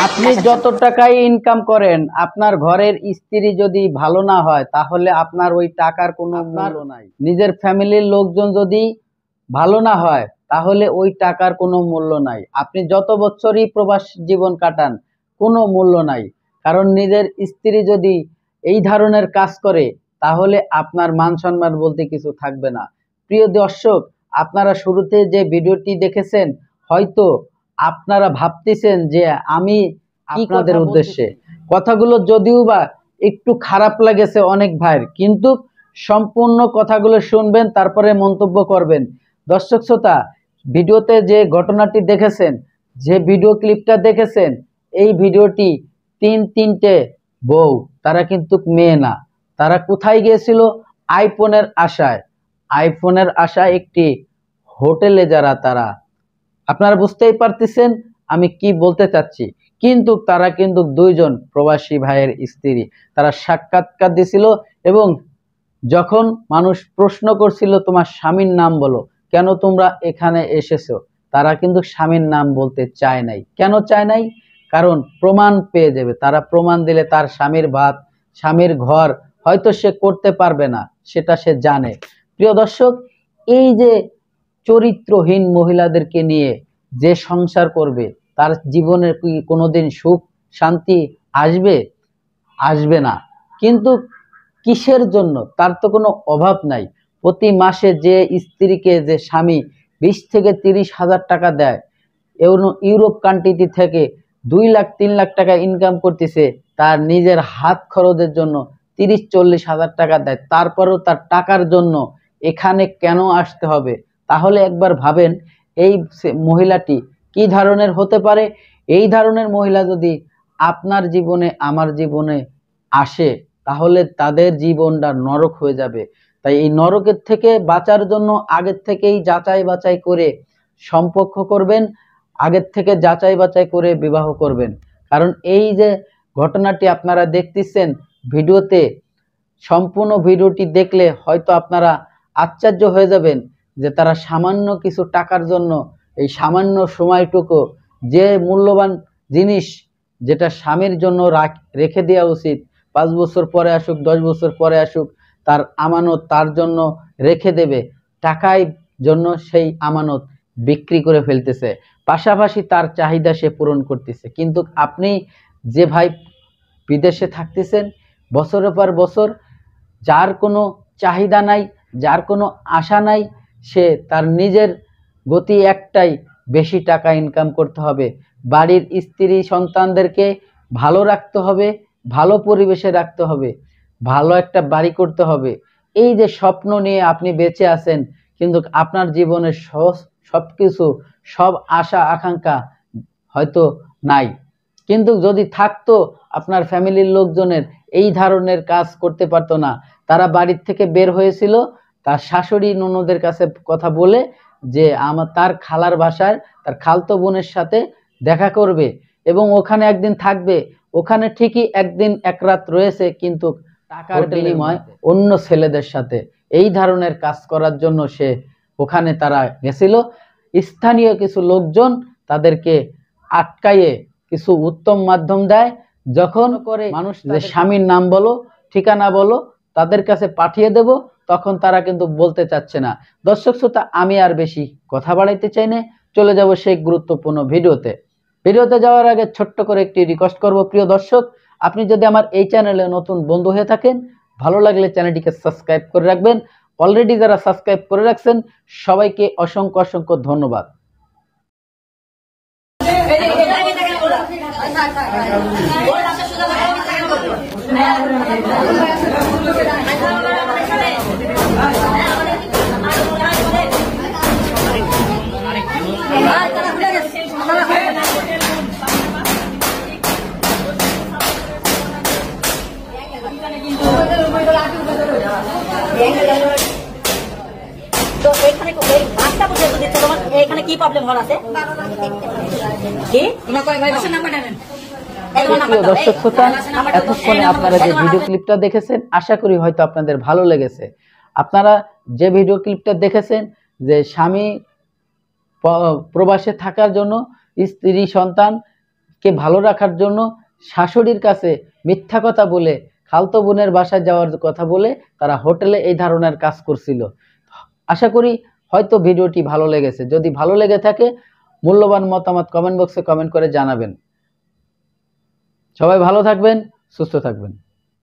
আপনি যত টাকাই ইনকাম করেন, আপনার ঘরের স্ত্রী যদি ভালো না হয় তাহলে আপনার ওই টাকার কোনো মূল্য নাই। নিজের ফ্যামিলির লোকজন যদি ভালো না হয় তাহলে ওই টাকার কোনো মূল্য নাই। আপনি যত বছরই প্রবাস জীবন কাটান, কোনো মূল্য নাই। কারণ নিজের স্ত্রী যদি এই ধরনের কাজ করে তাহলে আপনার মান সম্মান বলতে কিছু থাকবে না। প্রিয় দর্শক, আপনারা শুরুতে যে ভিডিওটি দেখেছেন, হয়তো আপনারা ভাবতেছেন যে আমি আপনাদের উদ্দেশ্যে কথাগুলো যদিও বা একটু খারাপ লাগেছে অনেক ভাইয়ের, কিন্তু সম্পূর্ণ কথাগুলো শুনবেন, তারপরে মন্তব্য করবেন। দর্শক শ্রোতা, ভিডিওতে যে ঘটনাটি দেখেছেন, যে ভিডিও ক্লিপটা দেখেছেন, এই ভিডিওটি তিনটে বউ, তারা কিন্তু মেয়ে না। তারা কোথায় গিয়েছিল? আইফোনের আশায়। আইফোনের আশায় একটি হোটেলে তারা আপনারা বুঝতেই পারতেছেন আমি কি বলতে চাচ্ছি। কিন্তু তারা কিন্তু দুইজন প্রবাসী ভাইয়ের স্ত্রী। তারা সাক্ষাৎকার দিছিল এবং যখন মানুষ প্রশ্ন করছিল তোমার স্বামীর নাম বলো, কেন তোমরা এখানে এসেছো, তারা কিন্তু স্বামীর নাম বলতে চায় নাই। কেন চায় নাই? কারণ প্রমাণ পেয়ে যাবে। তারা প্রমাণ দিলে তার স্বামীর ভাত, স্বামীর ঘর হয়তো সে করতে পারবে না, সেটা সে জানে। প্রিয় দর্শক, এই যে চরিত্রহীন মহিলাদেরকে নিয়ে যে সংসার করবে, তার জীবনে কি কোনোদিন সুখ শান্তি আসবে? আসবে না। কিন্তু কিসের জন্য? তার তো কোনো অভাব নাই। প্রতি মাসে যে স্ত্রীকে যে স্বামী 20 থেকে 30 হাজার টাকা দেয়, ইউরোপ কান্ট্রিটি থেকে 2 লাখ 3 লাখ টাকা ইনকাম করতেছে, তার নিজের হাত খরচের জন্য 30-40 হাজার টাকা দেয়, তারপরেও তার টাকার জন্য এখানে কেন আসতে হবে? তাহলে একবার ভাবেন এই মহিলাটি কি ধরনের হতে পারে। এই ধরনের মহিলা যদি আপনার জীবনে আমার জীবনে আসে তাহলে তাদের জীবনটা নরক হয়ে যাবে। তাই এই নরকের থেকে বাঁচার জন্য আগের থেকেই যাচাই বাছাই করে সম্পর্ক করবেন, আগের থেকে যাচাই বাছাই করে বিবাহ করবেন। কারণ এই যে ঘটনাটি আপনারা দেখতেছেন ভিডিওতে, সম্পূর্ণ ভিডিওটি দেখলে হয়তো আপনারা আশ্চর্য হয়ে যাবেন যে তারা সামান্য কিছু টাকার জন্য, এই সামান্য সময়টুকু, যে মূল্যবান জিনিস যেটা স্বামীর জন্য রেখে দেওয়া উচিত, 5 বছর পরে আসুক 10 বছর পরে আসুক, তার আমানত তার জন্য রেখে দেবে, টাকার জন্য সেই আমানত বিক্রি করে ফেলতেছে, পাশাপাশি তার চাহিদা সে পূরণ করতেছে। কিন্তু আপনি যে ভাই বিদেশে থাকতেছেন বছরের পর বছর, যার কোনো চাহিদা নাই, যার কোনো আশা নাই, সে তার নিজের গতি একটাই, বেশি টাকা ইনকাম করতে হবে, বাড়ির স্ত্রী সন্তানদেরকে ভালো রাখতে হবে, ভালো পরিবেশে রাখতে হবে, ভালো একটা বাড়ি করতে হবে। এই যে স্বপ্ন নিয়ে আপনি বেঁচে আছেন, কিন্তু আপনার জীবনের সবকিছু, সব আশা আকাঙ্ক্ষা হয়তো নাই। কিন্তু যদি থাকতো, আপনার ফ্যামিলির লোকজনের এই ধরনের কাজ করতে পারতো না। তারা বাড়ির থেকে বের হয়েছিল তার শাশুড়ি ননদের কাছে কথা বলে যে তার খালার বাসায় তার খালতো বোনের সাথে দেখা করবে এবং ওখানে একদিন থাকবে। ওখানে ঠিকই একদিন এক রাত রয়েছে, কিন্তু টাকার বিনিময়ে অন্য ছেলেদের সাথে এই ধরনের কাজ করার জন্য সে ওখানে তারা গেছিল। স্থানীয় কিছু লোকজন তাদেরকে আটকাইয়ে কিছু উত্তম মাধ্যম দেয়, যখন করে মানুষ যে স্বামীর নাম বলো, ঠিকানা বলো, তাদের কাছে পাঠিয়ে দেব, তখন তারা কিন্তু বলতে চাচ্ছে না। দর্শক শ্রোতা, আমি আর বেশি কথা বাড়াইতে চাই না, চলে যাব সেই গুরুত্বপূর্ণ ভিডিওতে যাওয়ার আগে ছোট্ট করে একটি রিকোয়েস্ট করব। প্রিয় দর্শক, আপনি যদি আমার এই চ্যানেলে নতুন বন্ধু হয়ে থাকেন, ভালো লাগলে চ্যানেলটিকে সাবস্ক্রাইব করে রাখবেন। অলরেডি যারা সাবস্ক্রাইব করে রাখছেন সবাইকে অসংখ্য অসংখ্য ধন্যবাদ। তো এখানে এই ভাতটা বুঝে দিচ্ছে তোমার এখানে কি প্রবলেম হল আছে কি তোমার কয় ভাই বাসা নাম্বার দেন। দর্শক শ্রোতা, এতক্ষণে আপনারা যে ভিডিও ক্লিপটা দেখেছেন আশা করি হয়তো আপনাদের ভালো লেগেছে। আপনারা যে ভিডিও ক্লিপটা দেখেছেন যে স্বামী প্রবাসে থাকার জন্য, স্ত্রী সন্তানকে ভালো রাখার জন্য শাশুড়ির কাছে মিথ্যা কথা বলে, খালতো বোনের বাসায় যাওয়ার কথা বলে তারা হোটেলে এই ধরনের কাজ করছিল। আশা করি হয়তো ভিডিওটি ভালো লেগেছে। যদি ভালো লেগে থাকে মূল্যবান মতামত কমেন্ট বক্সে কমেন্ট করে জানাবেন। সবাই ভালো থাকবেন, সুস্থ থাকবেন।